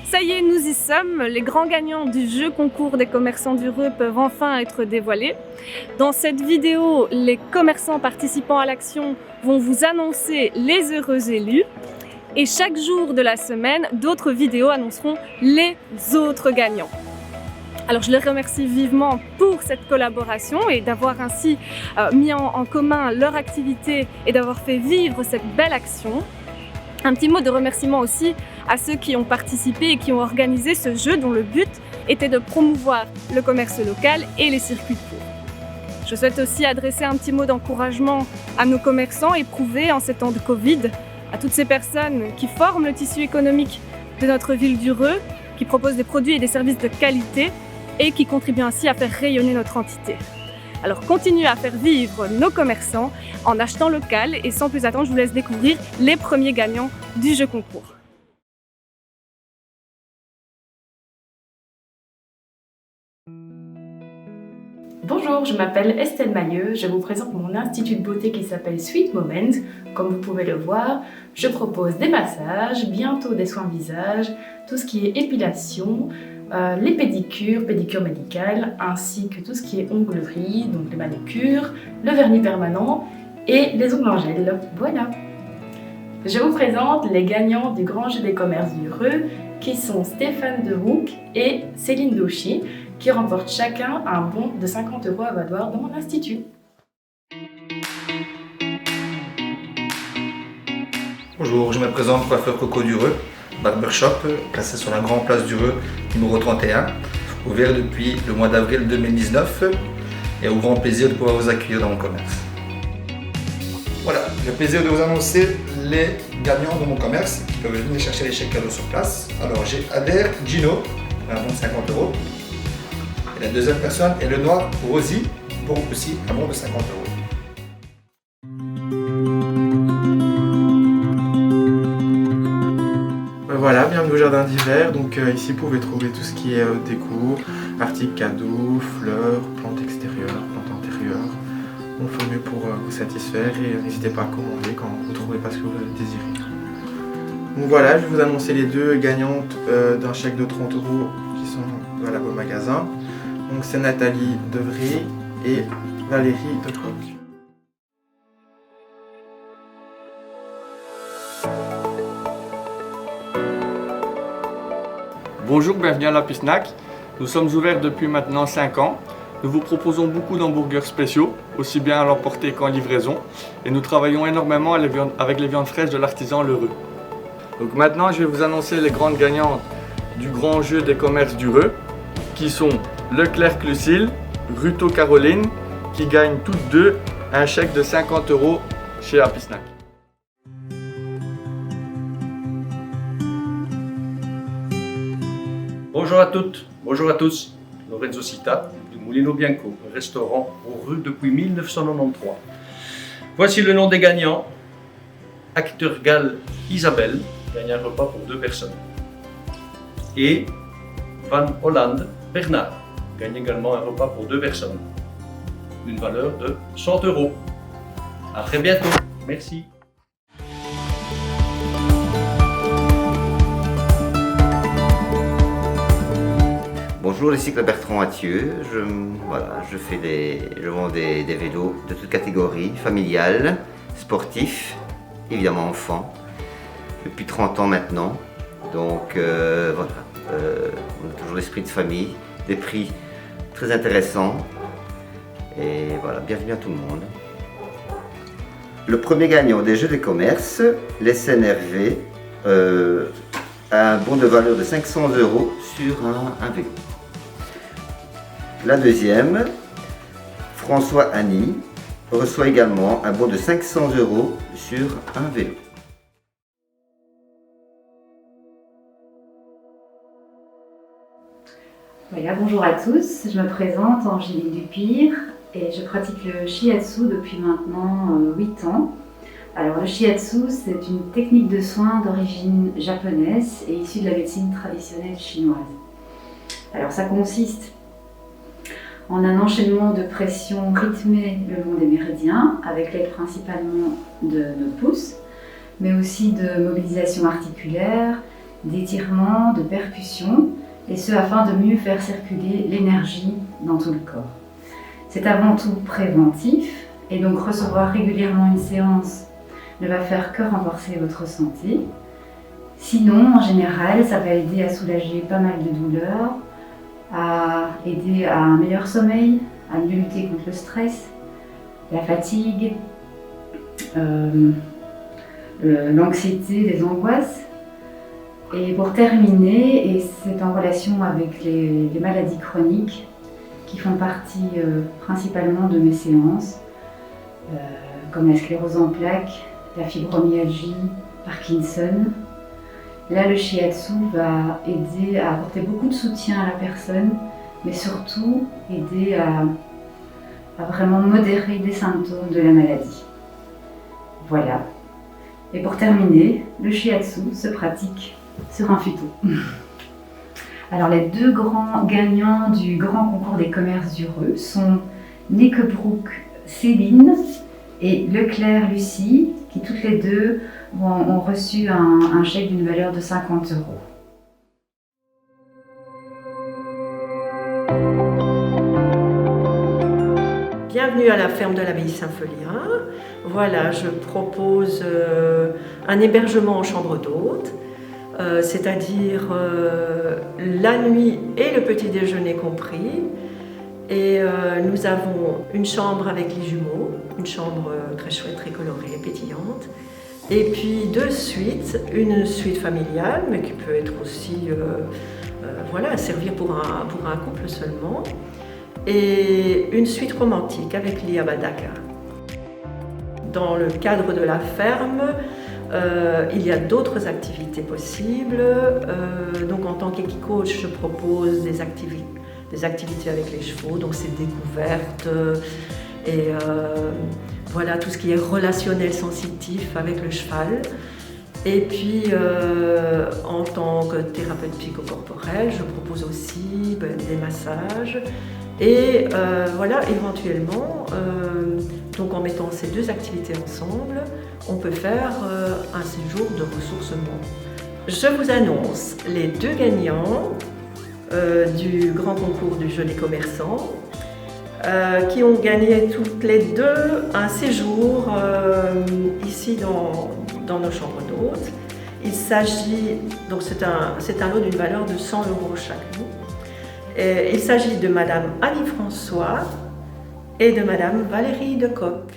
Ça y est, nous y sommes. Les grands gagnants du jeu concours des commerçants du Reux peuvent enfin être dévoilés. Dans cette vidéo, les commerçants participant à l'action vont vous annoncer les heureux élus. Et chaque jour de la semaine, d'autres vidéos annonceront les autres gagnants. Alors je les remercie vivement pour cette collaboration et d'avoir ainsi mis en commun leur activité et d'avoir fait vivre cette belle action. Un petit mot de remerciement aussi à ceux qui ont participé et qui ont organisé ce jeu dont le but était de promouvoir le commerce local et les circuits courts. Je souhaite aussi adresser un petit mot d'encouragement à nos commerçants éprouvés en ces temps de Covid, à toutes ces personnes qui forment le tissu économique de notre ville du Reux, qui proposent des produits et des services de qualité et qui contribuent ainsi à faire rayonner notre entité. Alors continuez à faire vivre nos commerçants en achetant local et sans plus attendre, je vous laisse découvrir les premiers gagnants du jeu concours. Bonjour, je m'appelle Estelle Mailleux, je vous présente mon institut de beauté qui s'appelle Sweet Moment. Comme vous pouvez le voir, je propose des massages, bientôt des soins visage, tout ce qui est épilation, les pédicures médicales, ainsi que tout ce qui est onglerie, donc les manucures, le vernis permanent et les ongles en gel. Voilà. Je vous présente les gagnants du Grand Jeu des commerces du Reux, qui sont Stéphane Dehouk et Céline Dauchy, qui remportent chacun un bon de 50 € à valoir dans mon institut. Bonjour, je me présente coiffeur Coco du Reux, barbershop placé sur la grande place du Reux, numéro 31, ouvert depuis le mois d'avril 2019 et au grand plaisir de pouvoir vous accueillir dans mon commerce. Voilà, j'ai le plaisir de vous annoncer les gagnants de mon commerce qui peuvent venir chercher les chèques cadeaux sur place. Alors j'ai Adair Gino pour un bon de 50 €. Et la deuxième personne est le noir Rosie pour aussi un bon de 50 €. Voilà, bienvenue au jardin d'hiver. Donc ici vous pouvez trouver tout ce qui est déco, articles cadeaux, fleurs, plantes extérieures, plantes intérieures. On fait mieux pour vous satisfaire et n'hésitez pas à commander quand vous ne trouvez pas ce que vous désirez. Donc voilà, je vais vous annoncer les deux gagnantes d'un chèque de 30 € qui sont valables au magasin. Donc c'est Nathalie Devry et Valérie de Coq. Bonjour, bienvenue à la Pisnac. Nous sommes ouverts depuis maintenant 5 ans. Nous vous proposons beaucoup d'hamburgers spéciaux, aussi bien à l'emporter qu'en livraison. Et nous travaillons énormément avec les viandes fraîches de l'artisan L'Heureux. Donc maintenant, je vais vous annoncer les grandes gagnantes du Grand Jeu des commerces du Reux, qui sont Leclerc Lucille, Ruto Caroline, qui gagnent toutes deux un chèque de 50 € chez Apisnac. Bonjour à toutes, bonjour à tous. Lorenzo Citta du Mulino Bianco, restaurant au Reux depuis 1993. Voici le nom des gagnants. Acteur Gall Isabelle gagne un repas pour 2 personnes. Et Van Hollande Bernard gagne également un repas pour 2 personnes. D'une valeur de 100 €. À très bientôt. Merci. Bonjour, ici Bertrand Mathieu. Je vends des vélos de toutes catégories, familiales, sportifs, évidemment enfants, depuis 30 ans maintenant. Donc voilà, on a toujours l'esprit de famille, des prix très intéressants. Et voilà, bienvenue à tout le monde. Le premier gagnant des Jeux des commerces, l'SNRV, a un bon de valeur de 500 € sur un vélo. La deuxième, François Annie, reçoit également un bon de 500 € sur un vélo. Voilà, bonjour à tous, je me présente Angélique Dupire et je pratique le shiatsu depuis maintenant 8 ans. Alors le shiatsu, c'est une technique de soins d'origine japonaise et issue de la médecine traditionnelle chinoise. Alors ça consiste en un enchaînement de pression rythmée le long des méridiens, avec l'aide principalement de nos pouces, mais aussi de mobilisation articulaire, d'étirement, de percussion, et ce afin de mieux faire circuler l'énergie dans tout le corps. C'est avant tout préventif, et donc recevoir régulièrement une séance ne va faire que renforcer votre santé. Sinon, en général, ça va aider à soulager pas mal de douleurs, à aider à un meilleur sommeil, à mieux lutter contre le stress, la fatigue, l'anxiété, les angoisses. Et pour terminer, et c'est en relation avec les maladies chroniques qui font partie principalement de mes séances, comme la sclérose en plaques, la fibromyalgie, Parkinson. Là, le shiatsu va aider à apporter beaucoup de soutien à la personne, mais surtout aider à vraiment modérer les symptômes de la maladie. Voilà. Et pour terminer, le shiatsu se pratique sur un futon. Alors, les deux grands gagnants du grand concours des commerces du Reux sont Nekebroek Céline et Leclerc Lucie, qui toutes les deux ont reçu un chèque d'une valeur de 50 €. Bienvenue à la ferme de l'abbaye Saint-Folien. Voilà, je propose un hébergement en chambre d'hôte, c'est-à-dire la nuit et le petit déjeuner compris. Et nous avons une chambre avec les jumeaux, une chambre très chouette, très colorée, pétillante. Et puis deux suites, une suite familiale, mais qui peut être aussi voilà, servir pour un couple seulement. Et une suite romantique avec lit à Badaka. Dans le cadre de la ferme, il y a d'autres activités possibles. Donc en tant qu'équicoach, je propose des activités avec les chevaux, donc c'est découvertes et voilà tout ce qui est relationnel sensitif avec le cheval. Et puis en tant que thérapeute psychocorporelle, je propose aussi des massages et voilà, éventuellement, donc en mettant ces deux activités ensemble, on peut faire un séjour de ressourcement. Je vous annonce les deux gagnants du grand concours du jeu des commerçants qui ont gagné toutes les deux un séjour ici dans nos chambres d'hôtes. Il s'agit, donc c'est un lot d'une valeur de 100 € chacun. Il s'agit de Madame Annie François et de Madame Valérie Decoq.